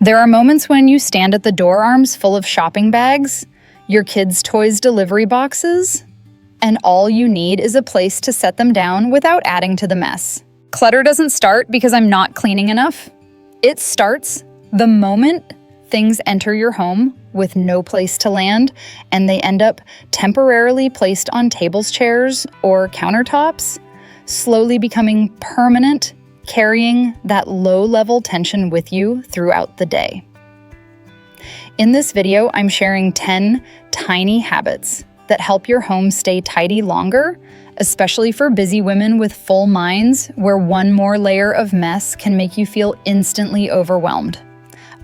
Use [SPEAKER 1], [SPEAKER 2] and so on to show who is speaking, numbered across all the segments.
[SPEAKER 1] There are moments when you stand at the door arms full of shopping bags, your kids' toys delivery boxes, and all you need is a place to set them down without adding to the mess. Clutter doesn't start because I'm not cleaning enough. It starts the moment things enter your home with no place to land, and they end up temporarily placed on tables, chairs, or countertops, slowly becoming permanent, carrying that low-level tension with you throughout the day. In this video, I'm sharing 10 tiny habits that help your home stay tidy longer, especially for busy women with full minds where one more layer of mess can make you feel instantly overwhelmed.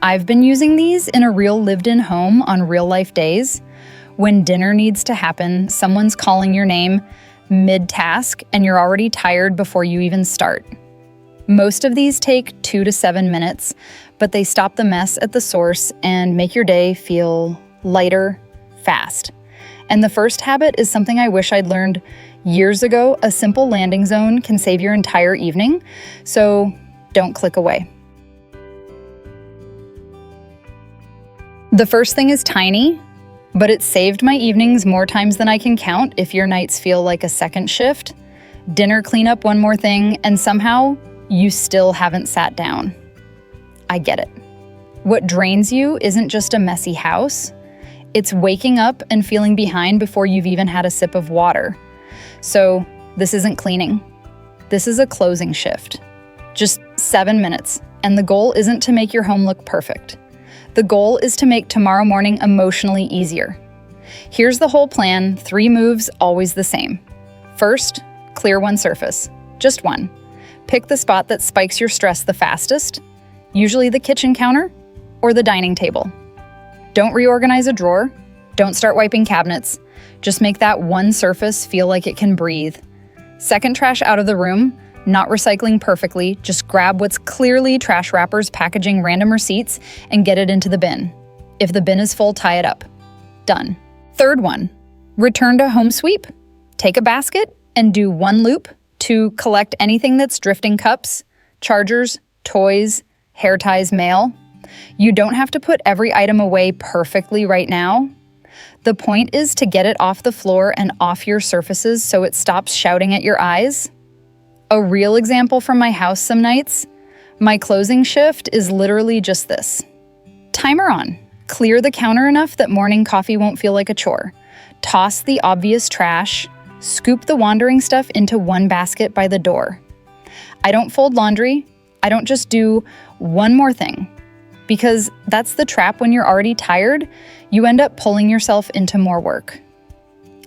[SPEAKER 1] I've been using these in a real lived-in home on real-life days. When dinner needs to happen, someone's calling your name mid-task, and you're already tired before you even start. Most of these take 2 to 7 minutes, but they stop the mess at the source and make your day feel lighter, fast. And the first habit is something I wish I'd learned years ago. A simple landing zone can save your entire evening, so don't click away. The first thing is tiny, but it saved my evenings more times than I can count if your nights feel like a second shift. Dinner cleanup, one more thing, and somehow you still haven't sat down. I get it. What drains you isn't just a messy house. It's waking up and feeling behind before you've even had a sip of water. So this isn't cleaning. This is a closing shift. Just 7 minutes, and the goal isn't to make your home look perfect. The goal is to make tomorrow morning emotionally easier. Here's the whole plan, 3 moves, always the same. First, clear one surface, just one. Pick the spot that spikes your stress the fastest, usually the kitchen counter or the dining table. Don't reorganize a drawer. Don't start wiping cabinets. Just make that one surface feel like it can breathe. Second, trash out of the room, not recycling perfectly. Just grab what's clearly trash wrappers, packaging, random receipts, and get it into the bin. If the bin is full, tie it up. Done. Third one, return to home sweep. Take a basket and do one loop to collect anything that's drifting: cups, chargers, toys, hair ties, mail. You don't have to put every item away perfectly right now. The point is to get it off the floor and off your surfaces so it stops shouting at your eyes. A real example from my house some nights, my closing shift is literally just this. Timer on. Clear the counter enough that morning coffee won't feel like a chore. Toss the obvious trash. Scoop the wandering stuff into one basket by the door. I don't fold laundry. I don't just do one more thing. Because that's the trap. When you're already tired, you end up pulling yourself into more work.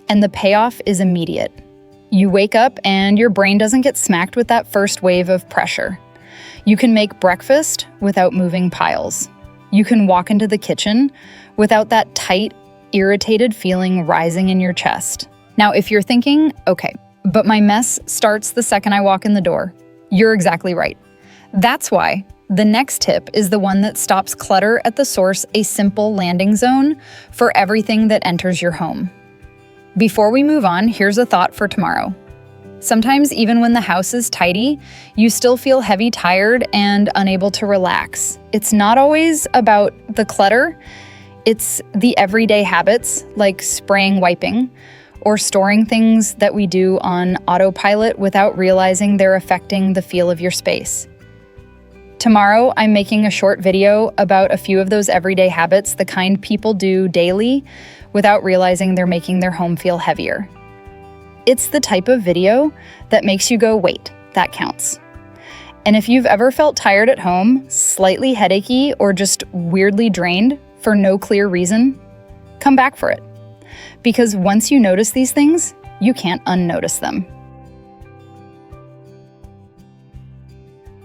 [SPEAKER 1] And the payoff is immediate. You wake up and your brain doesn't get smacked with that first wave of pressure. You can make breakfast without moving piles. You can walk into the kitchen without that tight, irritated feeling rising in your chest. Now, if you're thinking, okay, but my mess starts the second I walk in the door, you're exactly right. That's why the next tip is the one that stops clutter at the source, a simple landing zone for everything that enters your home. Before we move on, here's a thought for tomorrow. Sometimes even when the house is tidy, you still feel heavy, tired, and unable to relax. It's not always about the clutter. It's the everyday habits like spraying, wiping, or storing things that we do on autopilot without realizing they're affecting the feel of your space. Tomorrow, I'm making a short video about a few of those everyday habits, the kind people do daily without realizing they're making their home feel heavier. It's the type of video that makes you go, wait, that counts. And if you've ever felt tired at home, slightly headachy, or just weirdly drained for no clear reason, come back for it. Because once you notice these things, you can't unnotice them.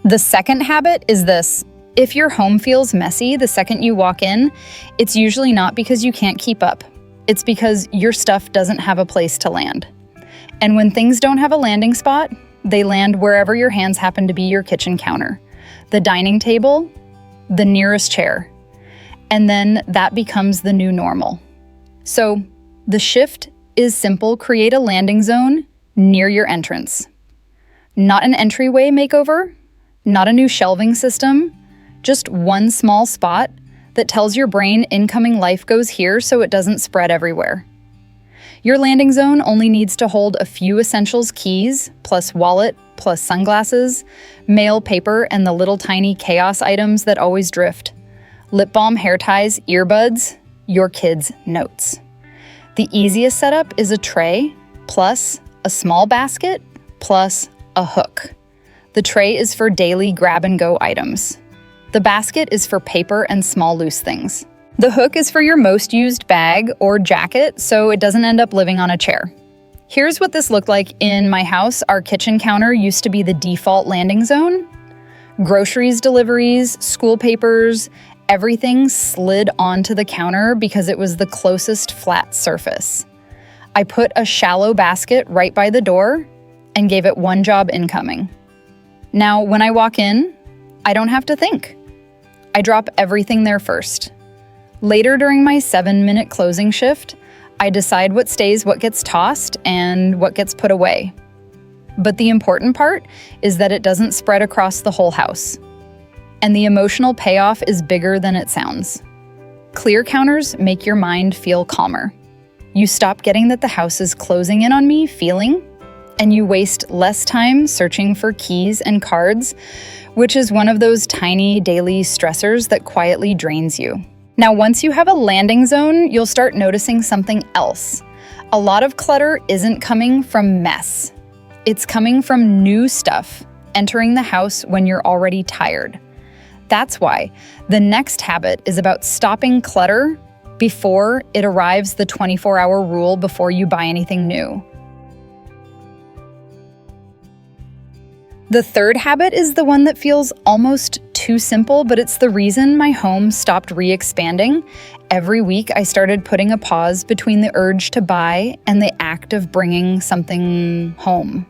[SPEAKER 1] The second habit is this. If your home feels messy the second you walk in, it's usually not because you can't keep up. It's because your stuff doesn't have a place to land. And when things don't have a landing spot, they land wherever your hands happen to be: your kitchen counter, the dining table, the nearest chair. And then that becomes the new normal. So the shift is simple. Create a landing zone near your entrance. Not an entryway makeover, not a new shelving system, Just one small spot that tells your brain incoming life goes here so it doesn't spread everywhere. Your landing zone only needs to hold a few essentials keys, plus wallet, plus sunglasses, mail, paper, and the little tiny chaos items that always drift. Lip balm, hair ties, earbuds, your kids' notes. The easiest setup is a tray, plus a small basket, plus a hook. The tray is for daily grab-and-go items. The basket is for paper and small loose things. The hook is for your most used bag or jacket so it doesn't end up living on a chair. Here's what this looked like in my house. Our kitchen counter used to be the default landing zone. Groceries, deliveries, school papers, everything slid onto the counter because it was the closest flat surface. I put a shallow basket right by the door and gave it one job incoming. Now, when I walk in, I don't have to think. I drop everything there first. Later during my 7-minute closing shift, I decide what stays, what gets tossed, and what gets put away. But the important part is that it doesn't spread across the whole house. And the emotional payoff is bigger than it sounds. Clear counters make your mind feel calmer. You stop getting that the house is closing in on me feeling, and you waste less time searching for keys and cards, which is one of those tiny daily stressors that quietly drains you. Now, once you have a landing zone, you'll start noticing something else. A lot of clutter isn't coming from mess. It's coming from new stuff entering the house when you're already tired. That's why the next habit is about stopping clutter before it arrives, the 24-hour rule before you buy anything new. The third habit is the one that feels almost too simple, but it's the reason my home stopped re-expanding. Every week, I started putting a pause between the urge to buy and the act of bringing something home.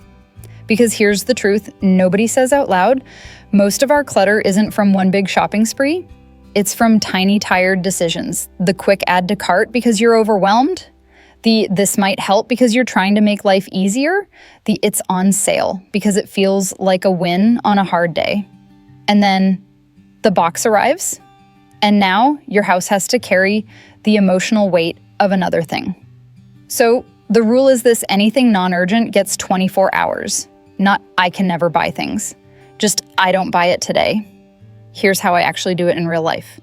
[SPEAKER 1] Because here's the truth, nobody says out loud, most of our clutter isn't from one big shopping spree. It's from tiny, tired decisions. The quick add to cart because you're overwhelmed. The this might help because you're trying to make life easier. The it's on sale because it feels like a win on a hard day. And then the box arrives, and now your house has to carry the emotional weight of another thing. So the rule is this: anything non-urgent gets 24 hours. Not I can never buy things. Just I don't buy it today. Here's how I actually do it in real life.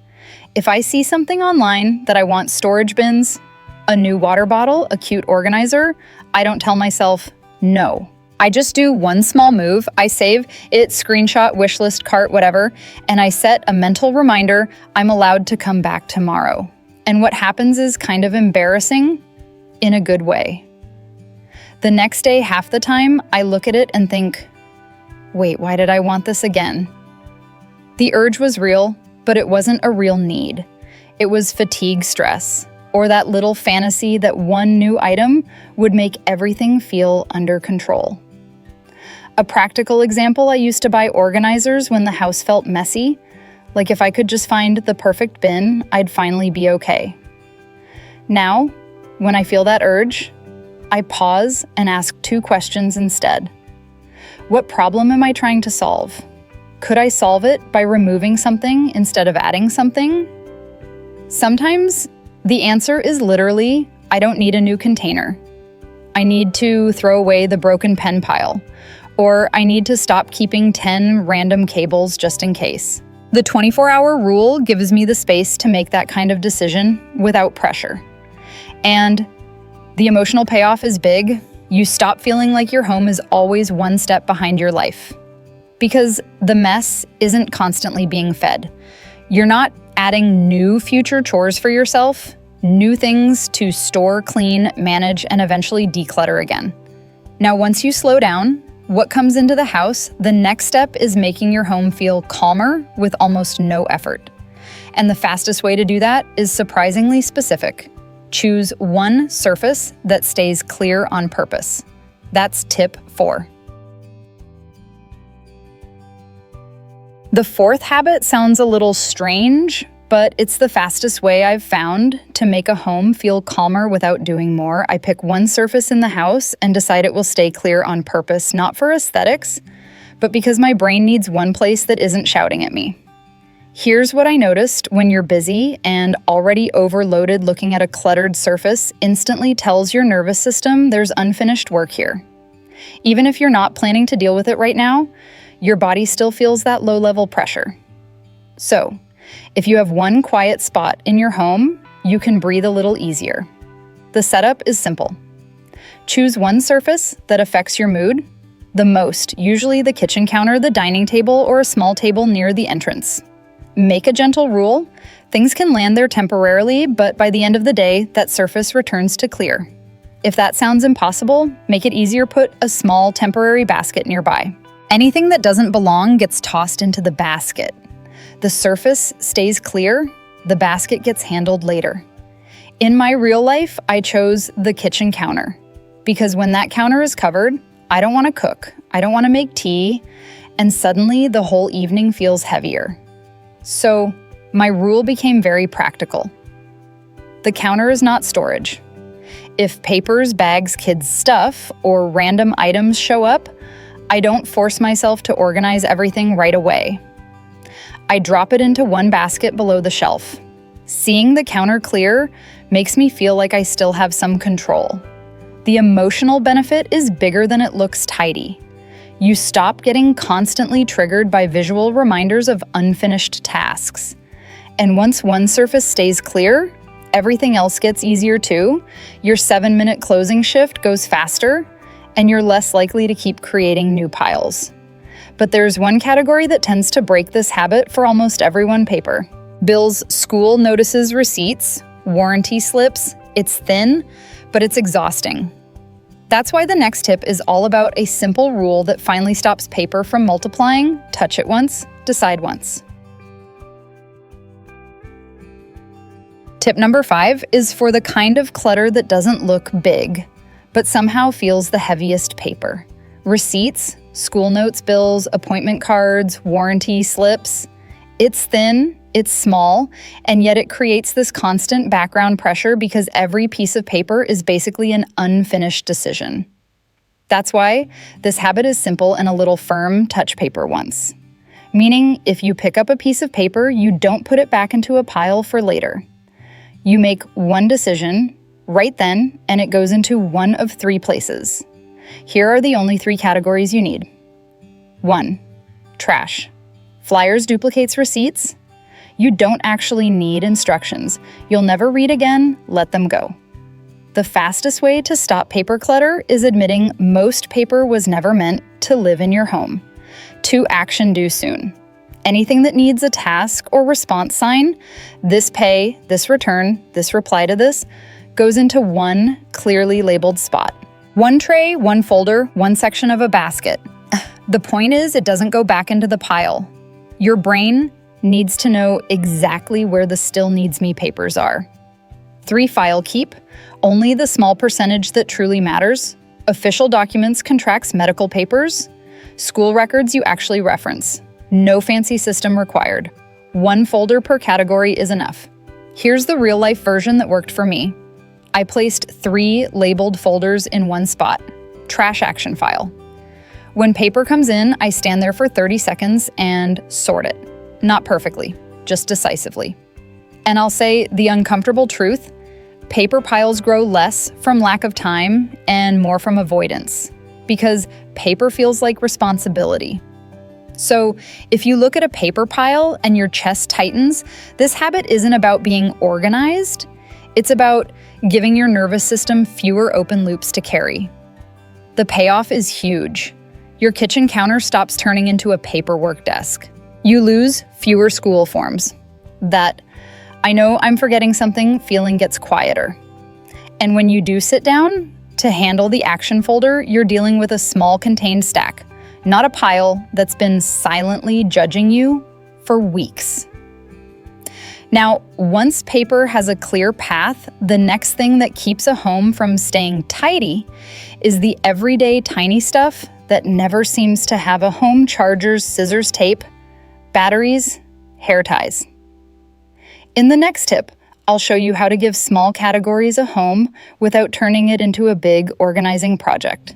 [SPEAKER 1] If I see something online that I want storage bins, a new water bottle, a cute organizer, I don't tell myself no. I just do one small move. I save it, screenshot, wishlist, cart, whatever, and I set a mental reminder I'm allowed to come back tomorrow. And what happens is kind of embarrassing in a good way. The next day, half the time, I look at it and think, wait, why did I want this again? The urge was real, but it wasn't a real need. It was fatigue stress, or that little fantasy that one new item would make everything feel under control. A practical example, I used to buy organizers when the house felt messy. Like if I could just find the perfect bin, I'd finally be okay. Now, when I feel that urge, I pause and ask 2 questions instead. What problem am I trying to solve? Could I solve it by removing something instead of adding something? Sometimes the answer is literally, I don't need a new container. I need to throw away the broken pen pile. Or I need to stop keeping 10 random cables just in case. The 24-hour rule gives me the space to make that kind of decision without pressure. And the emotional payoff is big. You stop feeling like your home is always one step behind your life. Because the mess isn't constantly being fed. You're not adding new future chores for yourself, new things to store, clean, manage, and eventually declutter again. Now, once you slow down, what comes into the house, the next step is making your home feel calmer with almost no effort. And the fastest way to do that is surprisingly specific. Choose one surface that stays clear on purpose. That's tip 4. The 4th habit sounds a little strange, but it's the fastest way I've found to make a home feel calmer without doing more. I pick one surface in the house and decide it will stay clear on purpose, not for aesthetics, but because my brain needs one place that isn't shouting at me. Here's what I noticed: when you're busy and already overloaded, looking at a cluttered surface instantly tells your nervous system there's unfinished work here. Even if you're not planning to deal with it right now, your body still feels that low-level pressure. So, if you have one quiet spot in your home, you can breathe a little easier. The setup is simple. Choose one surface that affects your mood the most, usually the kitchen counter, the dining table, or a small table near the entrance. Make a gentle rule. Things can land there temporarily, but by the end of the day, that surface returns to clear. If that sounds impossible, make it easier. Put a small temporary basket nearby. Anything that doesn't belong gets tossed into the basket. The surface stays clear, the basket gets handled later. In my real life, I chose the kitchen counter because when that counter is covered, I don't want to cook, I don't want to make tea, and suddenly the whole evening feels heavier. So my rule became very practical. The counter is not storage. If papers, bags, kids' stuff, or random items show up, I don't force myself to organize everything right away. I drop it into one basket below the shelf. Seeing the counter clear makes me feel like I still have some control. The emotional benefit is bigger than it looks tidy. You stop getting constantly triggered by visual reminders of unfinished tasks. And once one surface stays clear, everything else gets easier too. Your 7-minute closing shift goes faster, and you're less likely to keep creating new piles. But there's one category that tends to break this habit for almost everyone: paper. Bills, school notices, receipts, warranty slips. It's thin, but it's exhausting. That's why the next tip is all about a simple rule that finally stops paper from multiplying. Touch it once, decide once. Tip number 5 is for the kind of clutter that doesn't look big, but somehow feels the heaviest paper. Receipts, school notes, bills, appointment cards, warranty slips. It's thin, it's small, and yet it creates this constant background pressure because every piece of paper is basically an unfinished decision. That's why this habit is simple and a little firm: touch paper once. Meaning, if you pick up a piece of paper, you don't put it back into a pile for later. You make one decision right then, and it goes into one of 3 places. Here are the only 3 categories you need. 1. Trash. Flyers, duplicates, receipts. You don't actually need instructions. You'll never read again, let them go. The fastest way to stop paper clutter is admitting most paper was never meant to live in your home. 2. Action due soon. Anything that needs a task or response sign, this pay, this return, this reply to this, goes into one clearly labeled spot. One tray, one folder, one section of a basket. The point is, it doesn't go back into the pile. Your brain needs to know exactly where the still needs me papers are. 3. File keep. Only the small percentage that truly matters. Official documents, contracts, medical papers. School records you actually reference. No fancy system required. 1 folder per category is enough. Here's the real-life version that worked for me. I placed 3 labeled folders in one spot. Trash action file. When paper comes in, I stand there for 30 seconds and sort it. Not perfectly, just decisively. And I'll say the uncomfortable truth: paper piles grow less from lack of time and more from avoidance, because paper feels like responsibility. So if you look at a paper pile and your chest tightens, this habit isn't about being organized. It's about giving your nervous system fewer open loops to carry. The payoff is huge. Your kitchen counter stops turning into a paperwork desk. You lose fewer school forms. That "I know I'm forgetting something" feeling gets quieter. And when you do sit down to handle the action folder, you're dealing with a small contained stack, not a pile that's been silently judging you for weeks. Now, once paper has a clear path, the next thing that keeps a home from staying tidy is the everyday tiny stuff that never seems to have a home: chargers, scissors, tape, batteries, hair ties. In the next tip, I'll show you how to give small categories a home without turning it into a big organizing project.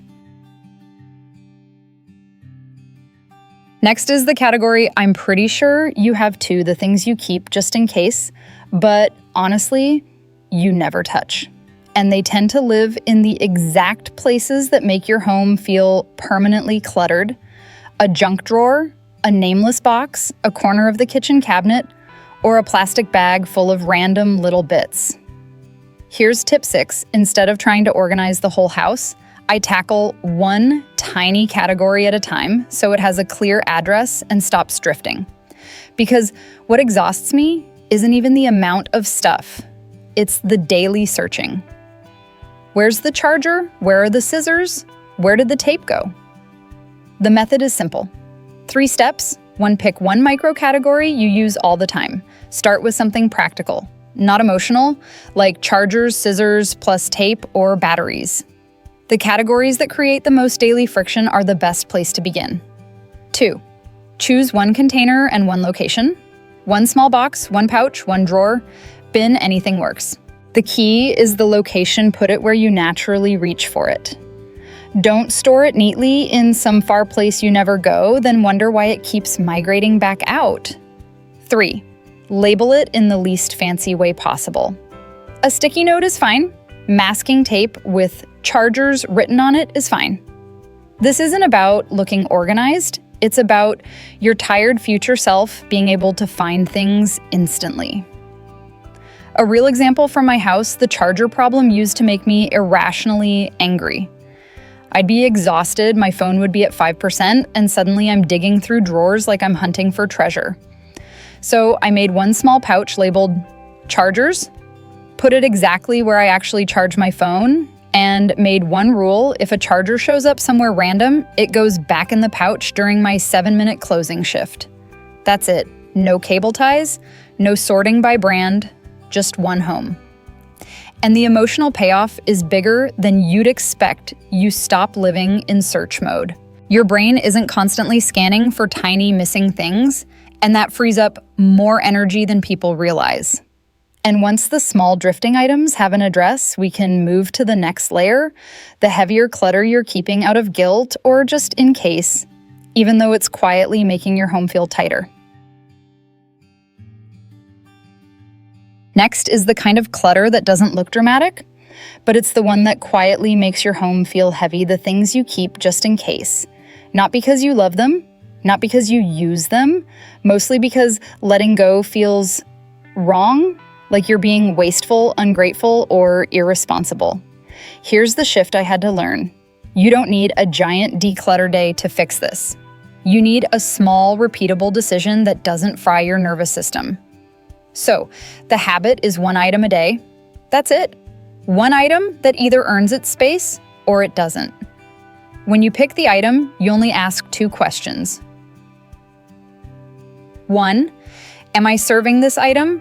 [SPEAKER 1] Next is the category I'm pretty sure you have too, the things you keep just in case, but honestly, you never touch. And they tend to live in the exact places that make your home feel permanently cluttered: a junk drawer, a nameless box, a corner of the kitchen cabinet, or a plastic bag full of random little bits. Here's tip 6. Instead of trying to organize the whole house, I tackle one tiny category at a time so it has a clear address and stops drifting. Because what exhausts me isn't even the amount of stuff, it's the daily searching. Where's the charger? Where are the scissors? Where did the tape go? The method is simple. 3 steps. 1, pick one micro category you use all the time. Start with something practical, not emotional, like chargers, scissors, plus tape, or batteries. The categories that create the most daily friction are the best place to begin. 2, choose one container and one location. 1 small box, 1 pouch, 1 drawer. Bin, anything works. The key is the location. Put it where you naturally reach for it. Don't store it neatly in some far place you never go, then wonder why it keeps migrating back out. 3, label it in the least fancy way possible. A sticky note is fine. Masking tape with chargers written on it is fine. This isn't about looking organized. It's about your tired future self being able to find things instantly. A real example from my house, the charger problem used to make me irrationally angry. I'd be exhausted, my phone would be at 5%, and suddenly I'm digging through drawers like I'm hunting for treasure. So I made one small pouch labeled chargers, put it exactly where I actually charge my phone, and made one rule: if a charger shows up somewhere random, it goes back in the pouch during my 7-minute closing shift. That's it. No cable ties, no sorting by brand, just one home. And the emotional payoff is bigger than you'd expect. You stop living in search mode. Your brain isn't constantly scanning for tiny missing things, and that frees up more energy than people realize. And once the small drifting items have an address, we can move to the next layer, the heavier clutter you're keeping out of guilt or just in case, even though it's quietly making your home feel tighter. Next is the kind of clutter that doesn't look dramatic, but it's the one that quietly makes your home feel heavy, the things you keep just in case. Not because you love them, not because you use them, mostly because letting go feels wrong, like you're being wasteful, ungrateful, or irresponsible. Here's the shift I had to learn. You don't need a giant declutter day to fix this. You need a small, repeatable decision that doesn't fry your nervous system. So, the habit is 1 item a day. That's it. 1 item that either earns its space or it doesn't. When you pick the item, you only ask 2 questions. 1, am I serving this item?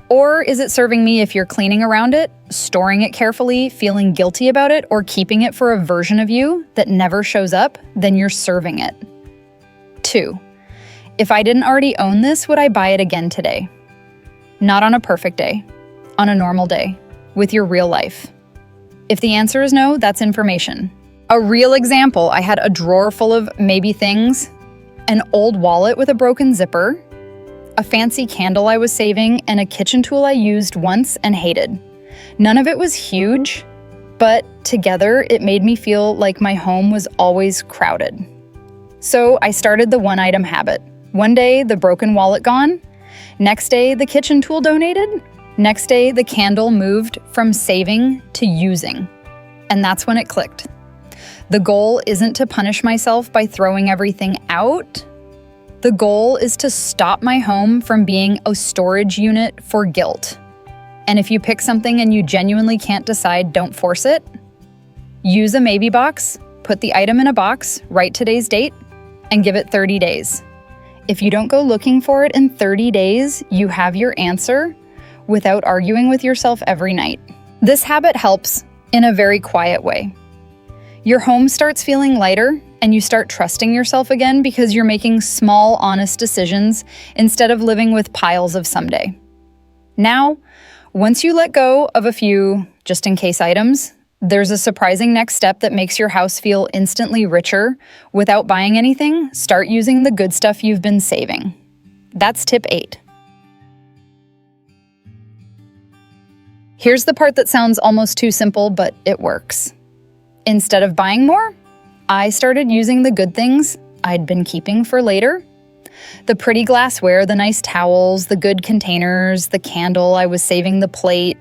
[SPEAKER 1] Or is it serving me if you're cleaning around it, storing it carefully, feeling guilty about it, or keeping it for a version of you that never shows up? Then you're serving it. 2, if I didn't already own this, would I buy it again today? Not on a perfect day, on a normal day, with your real life. If the answer is no, that's information. A real example, I had a drawer full of maybe things, an old wallet with a broken zipper, a fancy candle I was saving, and a kitchen tool I used once and hated. None of it was huge, but together it made me feel like my home was always crowded. So I started the 1 item habit. One day, the broken wallet gone. Next day, the kitchen tool donated. Next day, the candle moved from saving to using. And that's when it clicked. The goal isn't to punish myself by throwing everything out. The goal is to stop my home from being a storage unit for guilt. And if you pick something and you genuinely can't decide, don't force it. Use a maybe box, put the item in a box, write today's date, and give it 30 days. If you don't go looking for it in 30 days, you have your answer without arguing with yourself every night. This habit helps in a very quiet way. Your home starts feeling lighter, and you start trusting yourself again because you're making small, honest decisions instead of living with piles of someday. Now, once you let go of a few just-in-case items, There's a surprising next step that makes your house feel instantly richer without buying anything. Start using the good stuff you've been saving. That's tip 8. Here's the part that sounds almost too simple, but it works. Instead of buying more, I started using the good things I'd been keeping for later. The pretty glassware, the nice towels, the good containers, the candle I was saving, the plate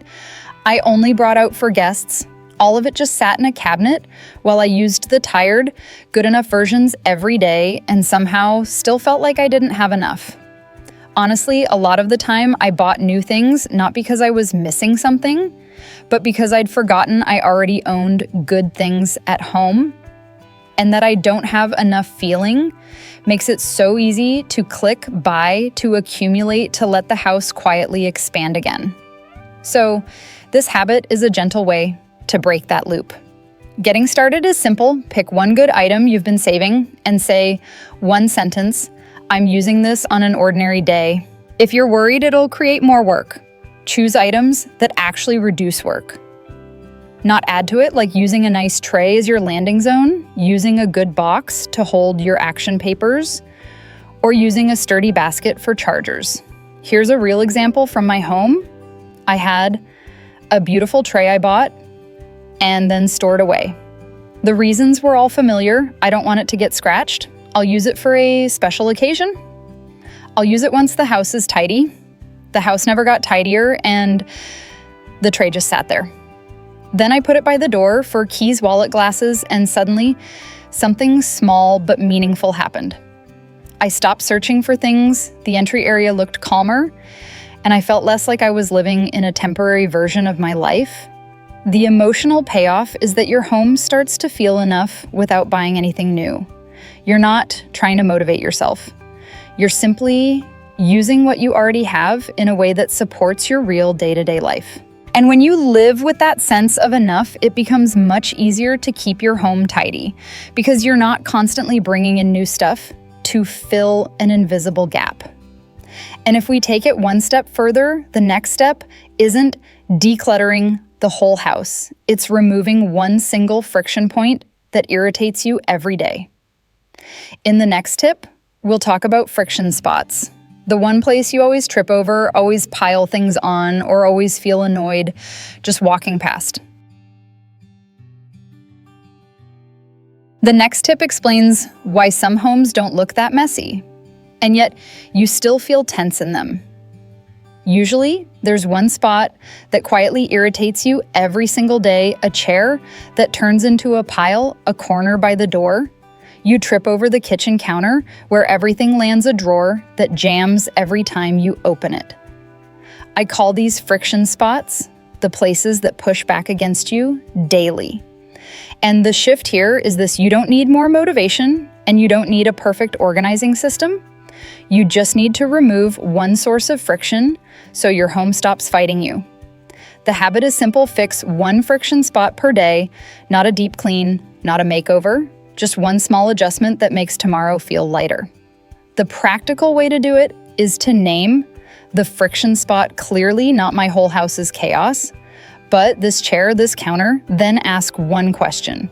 [SPEAKER 1] I only brought out for guests. All of it just sat in a cabinet while I used the tired, good enough versions every day and somehow still felt like I didn't have enough. Honestly, a lot of the time I bought new things not because I was missing something, but because I'd forgotten I already owned good things at home. And that I don't have enough feeling makes it so easy to click buy, to accumulate, to let the house quietly expand again. So this habit is a gentle way to break that loop. Getting started is simple. Pick one good item you've been saving and say one sentence, "I'm using this on an ordinary day." If you're worried it'll create more work, choose items that actually reduce work. Not add to it, like using a nice tray as your landing zone, using a good box to hold your action papers, or using a sturdy basket for chargers. Here's a real example from my home. I had a beautiful tray I bought and then stored away. The reasons were all familiar. I don't want it to get scratched. I'll use it for a special occasion. I'll use it once the house is tidy. The house never got tidier and the tray just sat there. Then I put it by the door for keys, wallet, glasses, and suddenly something small but meaningful happened. I stopped searching for things, the entry area looked calmer, and I felt less like I was living in a temporary version of my life. The emotional payoff is that your home starts to feel enough without buying anything new. You're not trying to motivate yourself. You're simply using what you already have in a way that supports your real day-to-day life. And when you live with that sense of enough, it becomes much easier to keep your home tidy because you're not constantly bringing in new stuff to fill an invisible gap. And if we take it one step further, the next step isn't decluttering the whole house. It's removing one single friction point that irritates you every day. In the next tip, we'll talk about friction spots. The one place you always trip over, always pile things on, or always feel annoyed just walking past. The next tip explains why some homes don't look that messy, and yet you still feel tense in them. Usually, there's one spot that quietly irritates you every single day, a chair that turns into a pile, a corner by the door. You trip over the kitchen counter where everything lands a drawer that jams every time you open it. I call these friction spots, the places that push back against you daily. And the shift here is this: you don't need more motivation and you don't need a perfect organizing system. You just need to remove one source of friction so your home stops fighting you. The habit is simple: fix one friction spot per day, not a deep clean, not a makeover, just one small adjustment that makes tomorrow feel lighter. The practical way to do it is to name the friction spot clearly, not my whole house is chaos, but this chair, this counter. Then ask one question: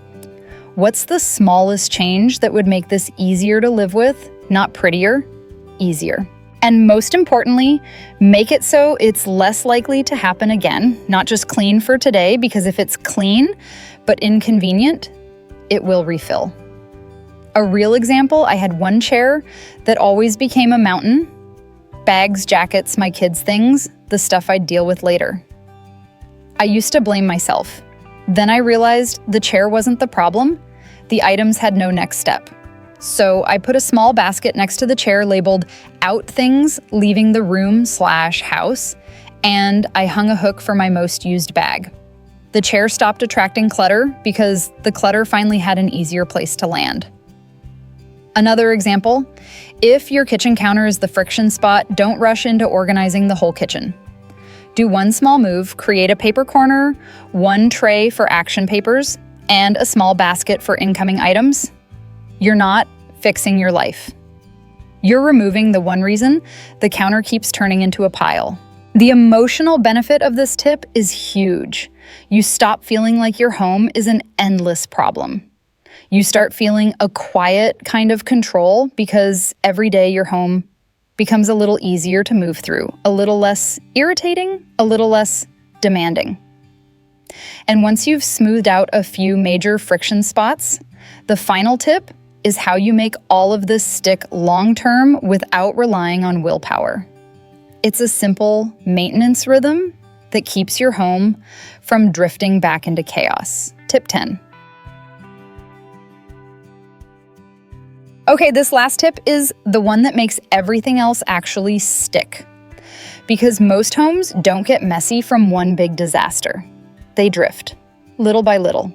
[SPEAKER 1] what's the smallest change that would make this easier to live with? Not prettier, easier. And most importantly, make it so it's less likely to happen again, not just clean for today, because if it's clean but inconvenient, it will refill. A real example, I had one chair that always became a mountain. Bags, jackets, my kids' things, the stuff I'd deal with later. I used to blame myself. Then I realized the chair wasn't the problem. The items had no next step. So I put a small basket next to the chair labeled "out things leaving the room/house," and I hung a hook for my most used bag. The chair stopped attracting clutter because the clutter finally had an easier place to land. Another example, if your kitchen counter is the friction spot, don't rush into organizing the whole kitchen. Do one small move: create a paper corner, one tray for action papers, and a small basket for incoming items. You're not fixing your life. You're removing the one reason the counter keeps turning into a pile. The emotional benefit of this tip is huge. You stop feeling like your home is an endless problem. You start feeling a quiet kind of control because every day your home becomes a little easier to move through, a little less irritating, a little less demanding. And once you've smoothed out a few major friction spots, the final tip is how you make all of this stick long-term without relying on willpower. It's a simple maintenance rhythm that keeps your home from drifting back into chaos. Tip 10. Okay, this last tip is the one that makes everything else actually stick. Because most homes don't get messy from one big disaster. They drift, little by little.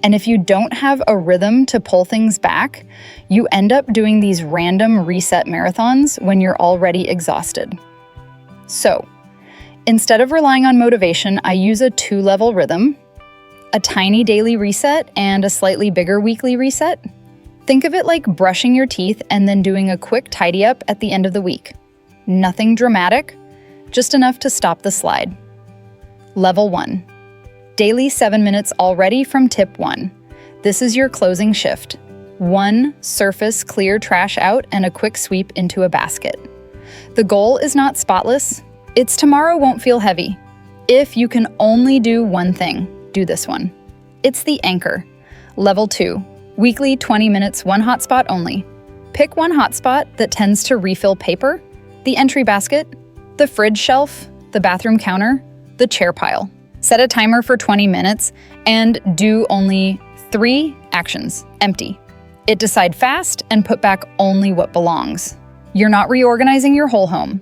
[SPEAKER 1] And if you don't have a rhythm to pull things back, you end up doing these random reset marathons when you're already exhausted. So, instead of relying on motivation, I use a 2-level rhythm, a tiny daily reset and a slightly bigger weekly reset. Think of it like brushing your teeth and then doing a quick tidy up at the end of the week. Nothing dramatic, just enough to stop the slide. Level 1. Daily 7 minutes already from tip 1. This is your closing shift. 1 surface clear trash out and a quick sweep into a basket. The goal is not spotless. It's tomorrow won't feel heavy. If you can only do one thing, do this one. It's the anchor. Level 2. Weekly 20 minutes, 1 hotspot only. Pick 1 hotspot that tends to refill paper, the entry basket, the fridge shelf, the bathroom counter, the chair pile. Set a timer for 20 minutes and do only 3 actions. Empty. It decide fast and put back only what belongs. You're not reorganizing your whole home.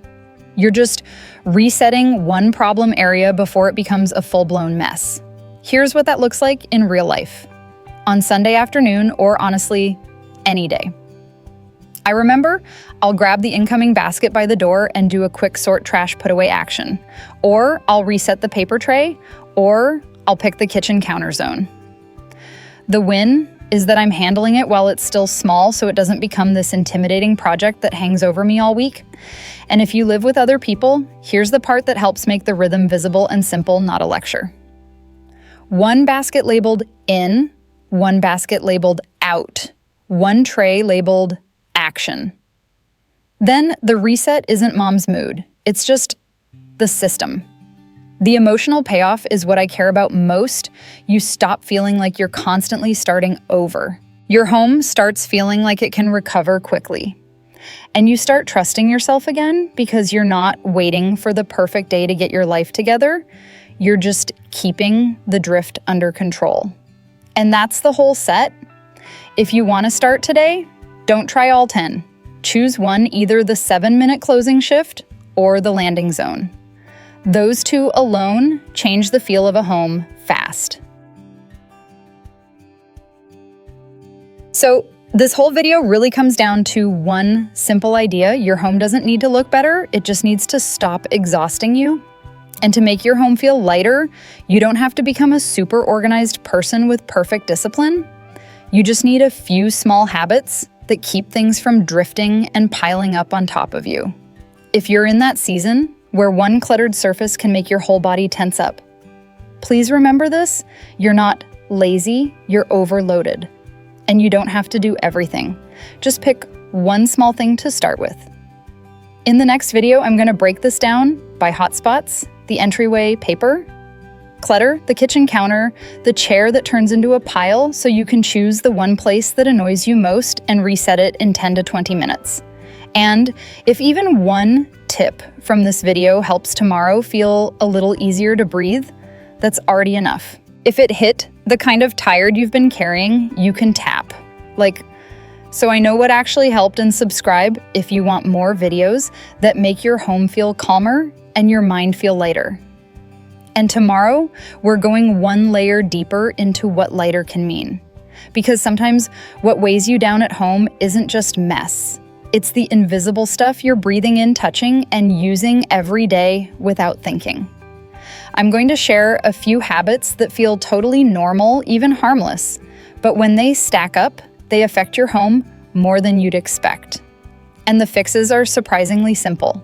[SPEAKER 1] You're just resetting one problem area before it becomes a full-blown mess. Here's what that looks like in real life. On Sunday afternoon, or honestly, any day. I remember I'll grab the incoming basket by the door and do a quick sort trash put away action. Or I'll reset the paper tray, or I'll pick the kitchen counter zone. The win is that I'm handling it while it's still small so it doesn't become this intimidating project that hangs over me all week. And if you live with other people, here's the part that helps make the rhythm visible and simple, not a lecture. 1 basket labeled in, 1 basket labeled out, 1 tray labeled action. Then the reset isn't mom's mood, it's just the system. The emotional payoff is what I care about most. You stop feeling like you're constantly starting over. Your home starts feeling like it can recover quickly. And you start trusting yourself again because you're not waiting for the perfect day to get your life together. You're just keeping the drift under control. And that's the whole set. If you want to start today, don't try all 10. Choose one, either the 7-minute closing shift or the landing zone. Those 2 alone change the feel of a home fast. So this whole video really comes down to one simple idea. Your home doesn't need to look better, it just needs to stop exhausting you. And to make your home feel lighter, you don't have to become a super organized person with perfect discipline. You just need a few small habits that keep things from drifting and piling up on top of you. If you're in that season where one cluttered surface can make your whole body tense up, please remember this: you're not lazy, you're overloaded. And you don't have to do everything. Just pick one small thing to start with. In the next video, I'm going to break this down by hotspots, the entryway paper, clutter, the kitchen counter, the chair that turns into a pile so you can choose the one place that annoys you most and reset it in 10 to 20 minutes. And if even one tip from this video helps tomorrow feel a little easier to breathe, that's already enough. If it hit the kind of tired you've been carrying, you can tap. So I know what actually helped, and subscribe if you want more videos that make your home feel calmer and your mind feel lighter. And tomorrow, we're going one layer deeper into what lighter can mean. Because sometimes what weighs you down at home isn't just mess. It's the invisible stuff you're breathing in, touching, and using every day without thinking. I'm going to share a few habits that feel totally normal, even harmless, but when they stack up, they affect your home more than you'd expect. And the fixes are surprisingly simple.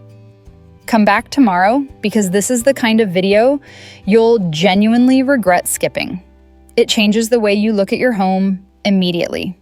[SPEAKER 1] Come back tomorrow because this is the kind of video you'll genuinely regret skipping. It changes the way you look at your home immediately.